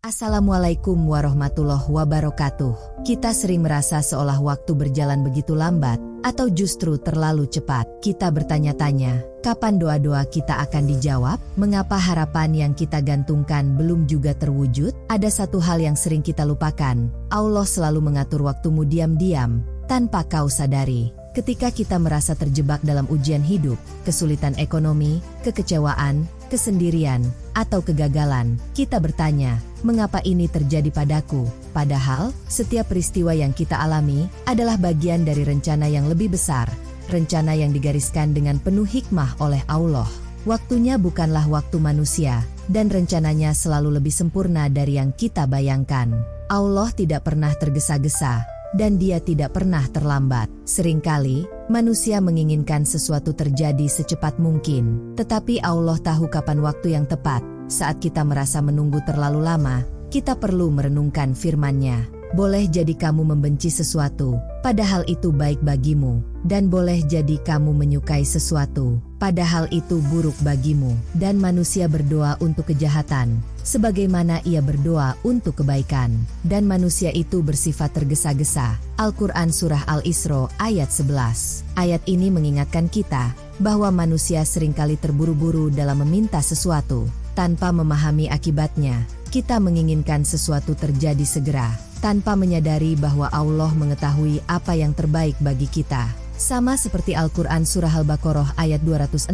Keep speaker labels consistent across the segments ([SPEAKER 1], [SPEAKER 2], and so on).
[SPEAKER 1] Assalamualaikum warahmatullahi wabarakatuh. Kita sering merasa seolah waktu berjalan begitu lambat, atau justru terlalu cepat. Kita bertanya-tanya, kapan doa-doa kita akan dijawab? Mengapa harapan yang kita gantungkan belum juga terwujud? Ada satu hal yang sering kita lupakan, Allah selalu mengatur waktumu diam-diam, tanpa kau sadari. Ketika kita merasa terjebak dalam ujian hidup, kesulitan ekonomi, kekecewaan, kesendirian, atau kegagalan, kita bertanya, mengapa ini terjadi padaku? Padahal, setiap peristiwa yang kita alami adalah bagian dari rencana yang lebih besar, rencana yang digariskan dengan penuh hikmah oleh Allah. Waktunya bukanlah waktu manusia, dan rencananya selalu lebih sempurna dari yang kita bayangkan. Allah tidak pernah tergesa-gesa, dan Dia tidak pernah terlambat. Seringkali, manusia menginginkan sesuatu terjadi secepat mungkin, tetapi Allah tahu kapan waktu yang tepat. Saat kita merasa menunggu terlalu lama, kita perlu merenungkan firman-Nya. Boleh jadi kamu membenci sesuatu, padahal itu baik bagimu, dan boleh jadi kamu menyukai sesuatu, padahal itu buruk bagimu. Dan manusia berdoa untuk kejahatan, sebagaimana ia berdoa untuk kebaikan, dan manusia itu bersifat tergesa-gesa. Al-Quran Surah Al-Isra ayat 11. Ayat ini mengingatkan kita bahwa manusia seringkali terburu-buru dalam meminta sesuatu, tanpa memahami akibatnya. Kita menginginkan sesuatu terjadi segera, tanpa menyadari bahwa Allah mengetahui apa yang terbaik bagi kita. Sama seperti Al-Quran Surah Al-Baqarah ayat 216,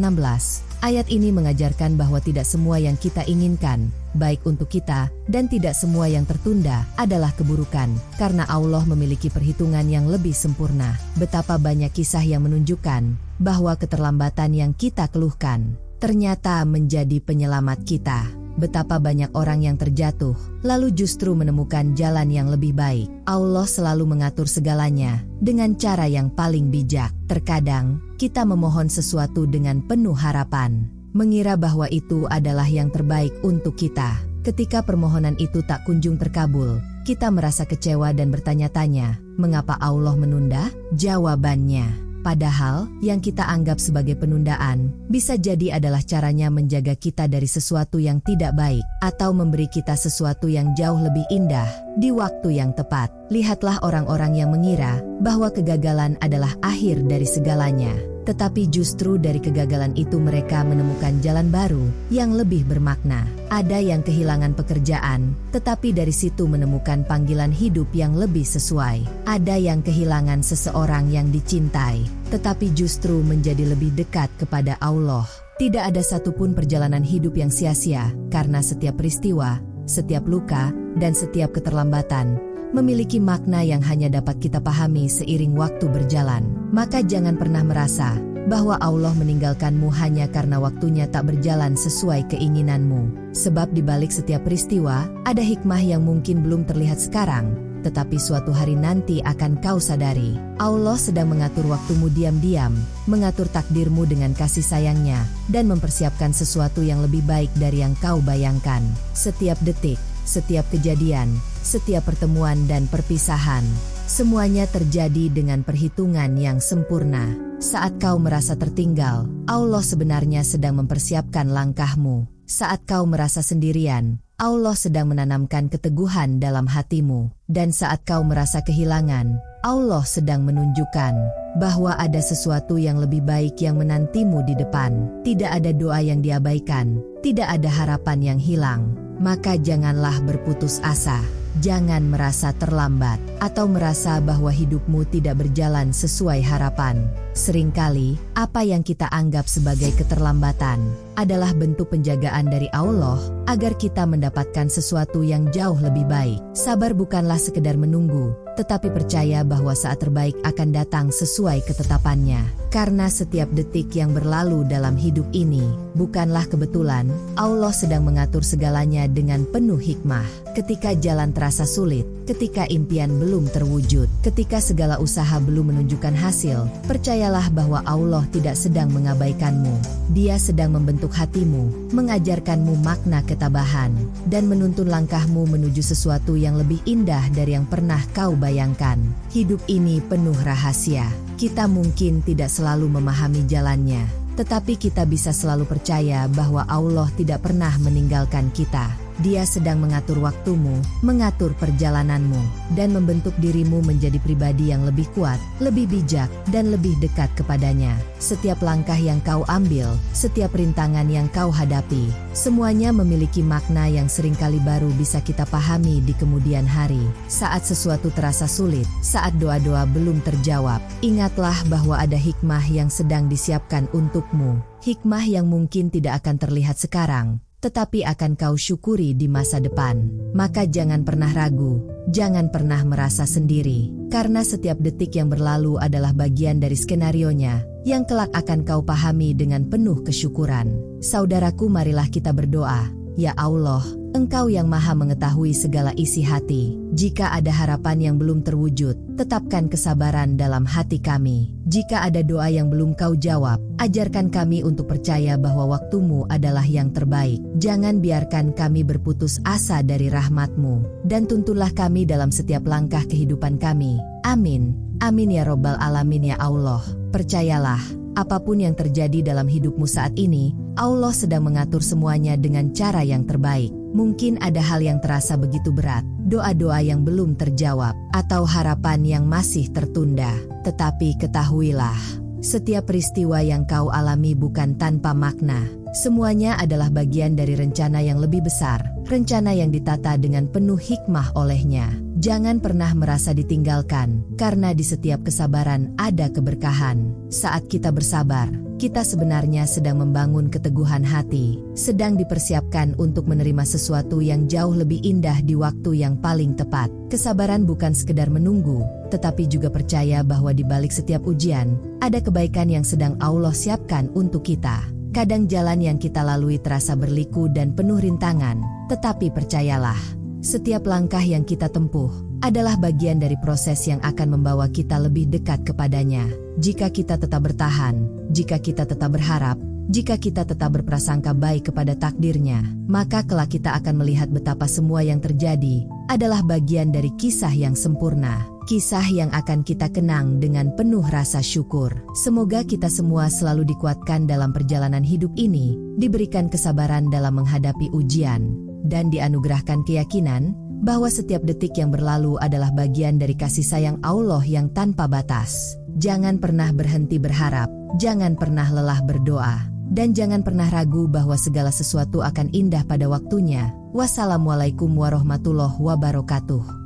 [SPEAKER 1] ayat ini mengajarkan bahwa tidak semua yang kita inginkan baik untuk kita, dan tidak semua yang tertunda adalah keburukan, karena Allah memiliki perhitungan yang lebih sempurna. Betapa banyak kisah yang menunjukkan bahwa keterlambatan yang kita keluhkan ternyata menjadi penyelamat kita. Betapa banyak orang yang terjatuh, lalu justru menemukan jalan yang lebih baik. Allah selalu mengatur segalanya dengan cara yang paling bijak. Terkadang, kita memohon sesuatu dengan penuh harapan, mengira bahwa itu adalah yang terbaik untuk kita. Ketika permohonan itu tak kunjung terkabul, kita merasa kecewa dan bertanya-tanya, mengapa Allah menunda? Jawabannya, padahal, yang kita anggap sebagai penundaan, bisa jadi adalah caranya menjaga kita dari sesuatu yang tidak baik, atau memberi kita sesuatu yang jauh lebih indah, di waktu yang tepat. Lihatlah orang-orang yang mengira bahwa kegagalan adalah akhir dari segalanya. Tetapi justru dari kegagalan itu mereka menemukan jalan baru, yang lebih bermakna. Ada yang kehilangan pekerjaan, tetapi dari situ menemukan panggilan hidup yang lebih sesuai. Ada yang kehilangan seseorang yang dicintai, tetapi justru menjadi lebih dekat kepada Allah. Tidak ada satupun perjalanan hidup yang sia-sia, karena setiap peristiwa, setiap luka, dan setiap keterlambatan memiliki makna yang hanya dapat kita pahami seiring waktu berjalan. Maka jangan pernah merasa bahwa Allah meninggalkanmu hanya karena waktunya tak berjalan sesuai keinginanmu. Sebab di balik setiap peristiwa, ada hikmah yang mungkin belum terlihat sekarang, tetapi suatu hari nanti akan kau sadari. Allah sedang mengatur waktumu diam-diam, mengatur takdirmu dengan kasih sayangnya, dan mempersiapkan sesuatu yang lebih baik dari yang kau bayangkan. Setiap detik, setiap kejadian, setiap pertemuan dan perpisahan, semuanya terjadi dengan perhitungan yang sempurna. Saat kau merasa tertinggal, Allah sebenarnya sedang mempersiapkan langkahmu. Saat kau merasa sendirian, Allah sedang menanamkan keteguhan dalam hatimu. Dan saat kau merasa kehilangan, Allah sedang menunjukkan bahwa ada sesuatu yang lebih baik yang menantimu di depan. Tidak ada doa yang diabaikan, tidak ada harapan yang hilang. Maka janganlah berputus asa. Jangan merasa terlambat, atau merasa bahwa hidupmu tidak berjalan sesuai harapan. Seringkali, apa yang kita anggap sebagai keterlambatan adalah bentuk penjagaan dari Allah agar kita mendapatkan sesuatu yang jauh lebih baik. Sabar bukanlah sekedar menunggu, tetapi percaya bahwa saat terbaik akan datang sesuai ketetapannya. Karena setiap detik yang berlalu dalam hidup ini bukanlah kebetulan. Allah sedang mengatur segalanya dengan penuh hikmah. Ketika jalan terasa sulit, ketika impian belum terwujud, ketika segala usaha belum menunjukkan hasil, percayalah bahwa Allah tidak sedang mengabaikanmu. Dia sedang membentuk hatimu, mengajarkanmu makna ketabahan, dan menuntun langkahmu menuju sesuatu yang lebih indah dari yang pernah kau bayangkan. Hidup ini penuh rahasia. Kita mungkin tidak selalu memahami jalannya, tetapi kita bisa selalu percaya bahwa Allah tidak pernah meninggalkan kita. Dia sedang mengatur waktumu, mengatur perjalananmu, dan membentuk dirimu menjadi pribadi yang lebih kuat, lebih bijak, dan lebih dekat kepadanya. Setiap langkah yang kau ambil, setiap rintangan yang kau hadapi, semuanya memiliki makna yang seringkali baru bisa kita pahami di kemudian hari. Saat sesuatu terasa sulit, saat doa-doa belum terjawab, ingatlah bahwa ada hikmah yang sedang disiapkan untukmu. Hikmah yang mungkin tidak akan terlihat sekarang, tetapi akan kau syukuri di masa depan. Maka jangan pernah ragu, jangan pernah merasa sendiri, karena setiap detik yang berlalu adalah bagian dari skenarionya, yang kelak akan kau pahami dengan penuh kesyukuran. Saudaraku, marilah kita berdoa. Ya Allah, Engkau yang Maha mengetahui segala isi hati. Jika ada harapan yang belum terwujud, tetapkan kesabaran dalam hati kami. Jika ada doa yang belum Kau jawab, ajarkan kami untuk percaya bahwa waktumu adalah yang terbaik. Jangan biarkan kami berputus asa dari rahmat-Mu, dan tuntunlah kami dalam setiap langkah kehidupan kami. Amin. Amin ya Robbal Alamin ya Allah. Percayalah, apapun yang terjadi dalam hidupmu saat ini, Allah sedang mengatur semuanya dengan cara yang terbaik. Mungkin ada hal yang terasa begitu berat, doa-doa yang belum terjawab, atau harapan yang masih tertunda. Tetapi ketahuilah, setiap peristiwa yang kau alami bukan tanpa makna. Semuanya adalah bagian dari rencana yang lebih besar, rencana yang ditata dengan penuh hikmah oleh-Nya. Jangan pernah merasa ditinggalkan, karena di setiap kesabaran ada keberkahan. Saat kita bersabar, kita sebenarnya sedang membangun keteguhan hati, sedang dipersiapkan untuk menerima sesuatu yang jauh lebih indah di waktu yang paling tepat. Kesabaran bukan sekedar menunggu, tetapi juga percaya bahwa di balik setiap ujian, ada kebaikan yang sedang Allah siapkan untuk kita. Kadang jalan yang kita lalui terasa berliku dan penuh rintangan, tetapi percayalah, setiap langkah yang kita tempuh adalah bagian dari proses yang akan membawa kita lebih dekat kepadanya. Jika kita tetap bertahan, jika kita tetap berharap, jika kita tetap berprasangka baik kepada takdirnya, maka kelak kita akan melihat betapa semua yang terjadi adalah bagian dari kisah yang sempurna. Kisah yang akan kita kenang dengan penuh rasa syukur. Semoga kita semua selalu dikuatkan dalam perjalanan hidup ini, diberikan kesabaran dalam menghadapi ujian, dan dianugerahkan keyakinan bahwa setiap detik yang berlalu adalah bagian dari kasih sayang Allah yang tanpa batas. Jangan pernah berhenti berharap, jangan pernah lelah berdoa, dan jangan pernah ragu bahwa segala sesuatu akan indah pada waktunya. Wassalamualaikum warahmatullahi wabarakatuh.